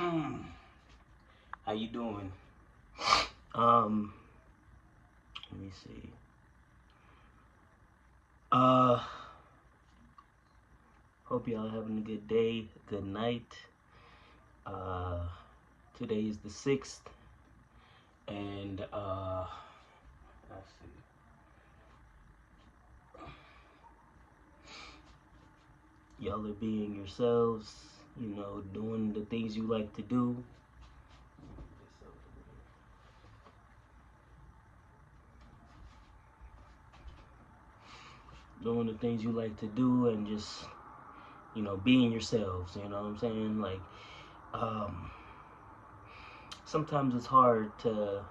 How you doing? Let me see. Uh, Hope y'all having a good day, good night. Uh, Today is the 6th, and let's see. Y'all are being yourselves, doing the things you like to do. Doing the things you like to do and just, being yourselves, you know what I'm saying? Like, sometimes it's hard to,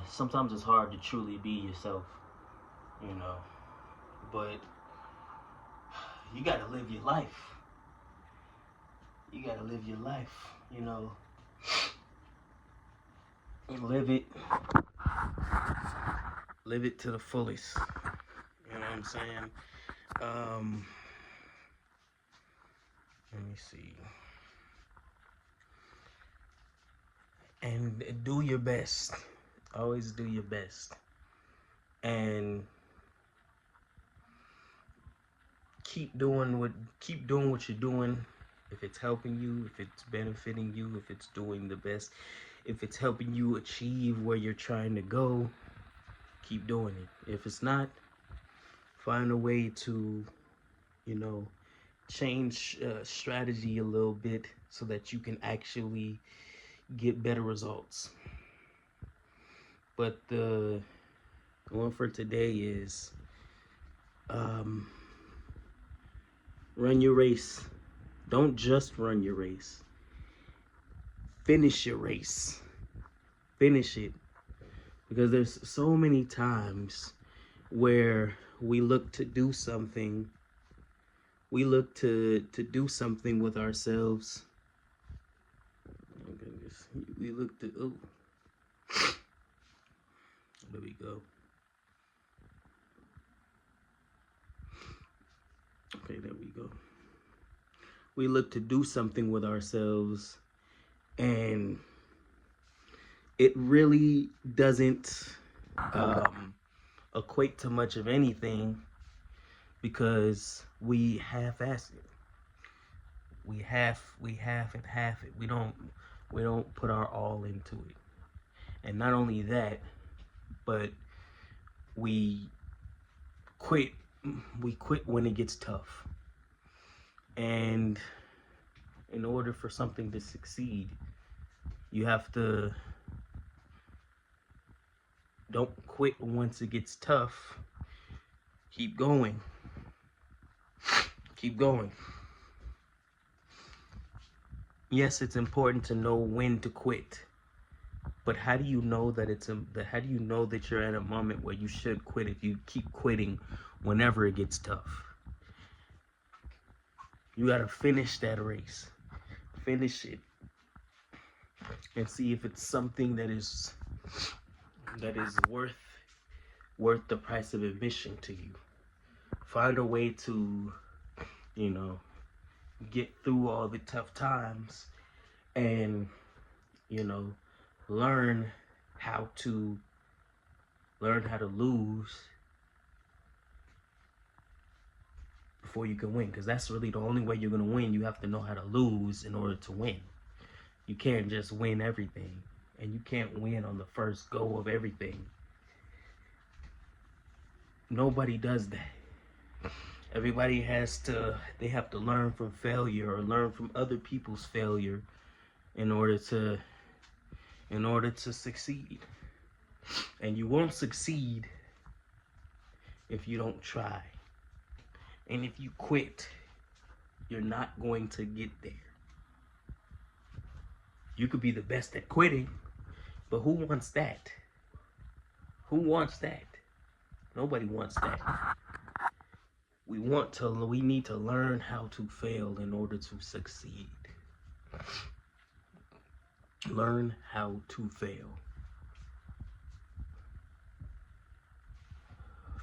sometimes it's hard to truly be yourself, you know, but you gotta live your life. You gotta live your life, and live it to the fullest. You know what I'm saying? Let me see. And do your best. Always do your best. And keep doing what you're doing. If it's helping you, if it's benefiting you, if it's doing the best, if it's helping you achieve where you're trying to go, keep doing it. If it's not, find a way to, change strategy a little bit so that you can actually get better results. But the one for today is run your race. Don't just run your race. Finish your race. Finish it. Because there's so many times where we look to do something. We look to do something with ourselves. Oh goodness. We look to, there we go. Okay, there we go. We look to do something with ourselves, and it really doesn't equate to much of anything because we half-ass it. We half it. We don't put our all into it. And not only that, but we quit when it gets tough. And in order for something to succeed, you have to don't quit once it gets tough. Keep going. Keep going. Yes, it's important to know when to quit. But how do you know that how do you know that you're at a moment where you should quit if you keep quitting whenever it gets tough? You got to finish that race. Finish it. And see if it's something that is worth the price of admission to you. Find a way to, get through all the tough times and, learn how to lose before you can win, because that's really the only way you're going to win. You have to know how to lose in order to win. You can't just win everything, and you can't win on the first go of everything. Nobody does that. Everybody have to learn from failure or learn from other people's failure in order to succeed. And you won't succeed if you don't try. And if you quit, you're not going to get there. You could be the best at quitting, but who wants that? Who wants that? Nobody wants that. We need to learn how to fail in order to succeed. Learn how to fail.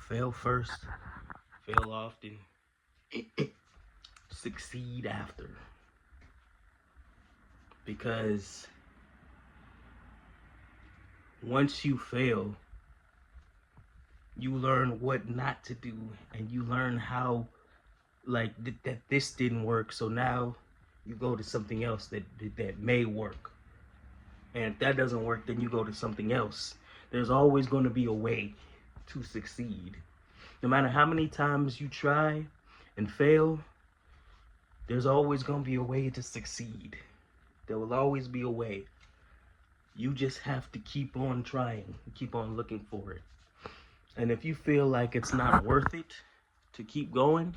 Fail first, fail often, succeed after. Because once you fail, you learn what not to do, and you learn how, like, that this didn't work, so now you go to something else that may work. And if that doesn't work, then you go to something else. There's always going to be a way to succeed. No matter how many times you try and fail, there's always going to be a way to succeed. There will always be a way. You just have to keep on trying, keep on looking for it. And if you feel like it's not worth it to keep going,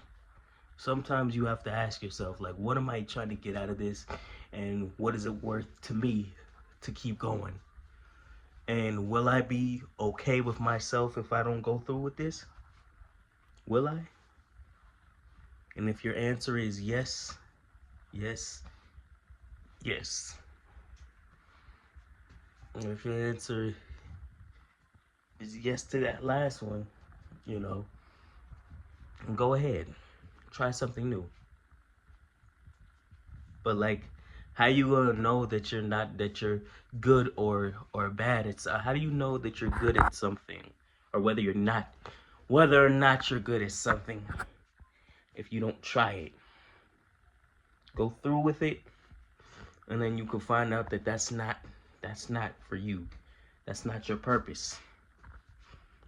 sometimes you have to ask yourself, like, what am I trying to get out of this? And what is it worth to me to keep going? And will I be okay with myself if I don't go through with this? Will I? And if your answer is yes, yes, yes. And if your answer is yes to that last one, you know, go ahead. Try something new. But like, how you gonna know that you're good or bad? It's how do you know that you're good at something, or whether or not you're good at something, if you don't try it? Go through with it, and then you can find out that that's not for you. That's not your purpose.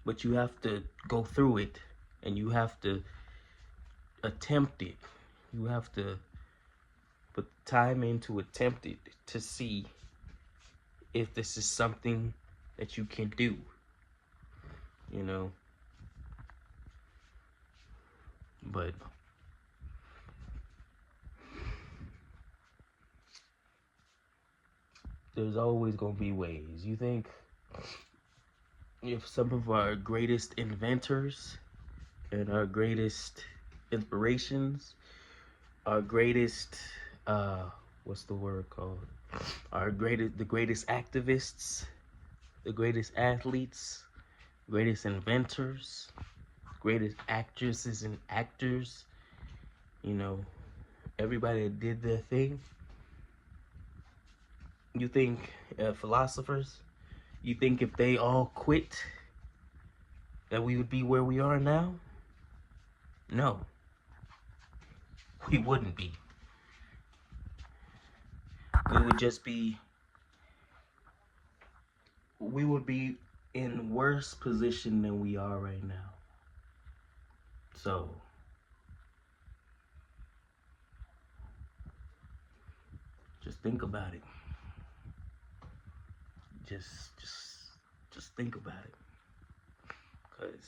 But you have to go through it, and you have to attempt it. You have to put time in to attempt it, to see if this is something that you can do, you know. But there's always gonna be ways. You think if some of our greatest inventors and our greatest inspirations, our greatest what's the word called? The greatest activists, the greatest athletes, greatest inventors, greatest actresses and actors, you know, everybody that did their thing. You think philosophers, you think if they all quit that we would be where we are now? No, we wouldn't be. We would be in worse position than we are right now. So just think about it. Just think about it. Because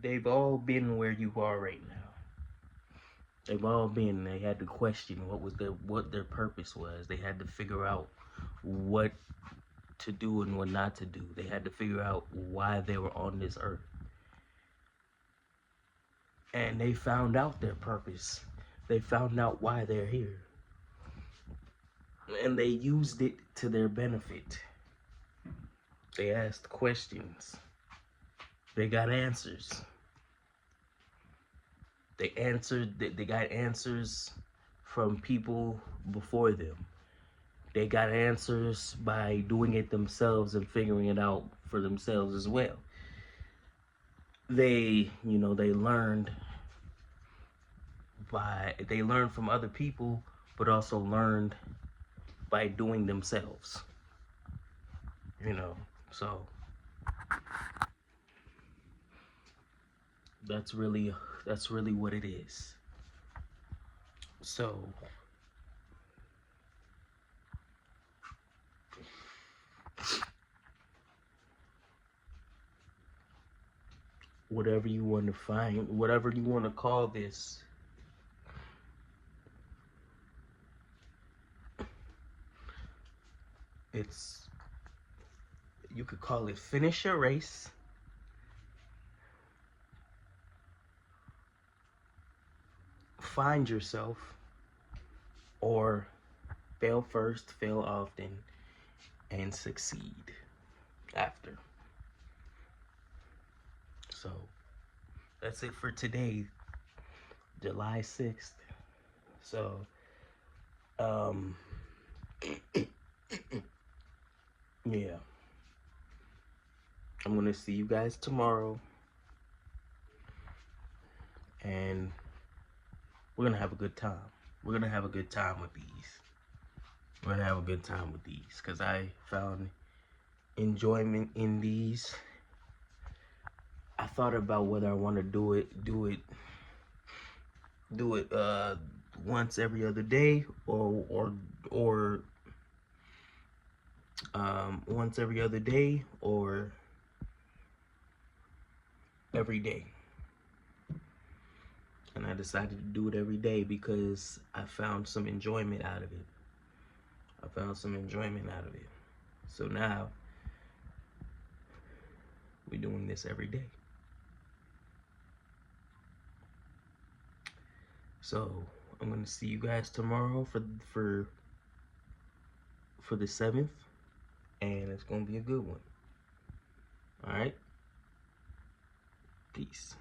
they've all been where you are right now. They had to question what their purpose was. They had to figure out what to do and what not to do. They had to figure out why they were on this earth. And they found out their purpose. They found out why they're here. And they used it to their benefit. They asked questions. They got answers. They got answers from people before them. They got answers by doing it themselves and figuring it out for themselves as well. They learned from other people, but also learned by doing themselves. So that's really what it is. So whatever you want to find, whatever you want to call this, you could call it finish your race, find yourself, or fail first, fail often, and succeed after. So that's it for today, July 6th. So Um, yeah. I'm gonna see you guys tomorrow, and we're gonna have a good time. We're gonna have a good time with these. We're gonna have a good time with these because I found enjoyment in these. I thought about whether I want to do it once every other day or once every other day or every day. And I decided to do it every day because I found some enjoyment out of it. I found some enjoyment out of it. So now we're doing this every day. So I'm gonna see you guys tomorrow for the 7th, and it's gonna be a good one. All right. Peace.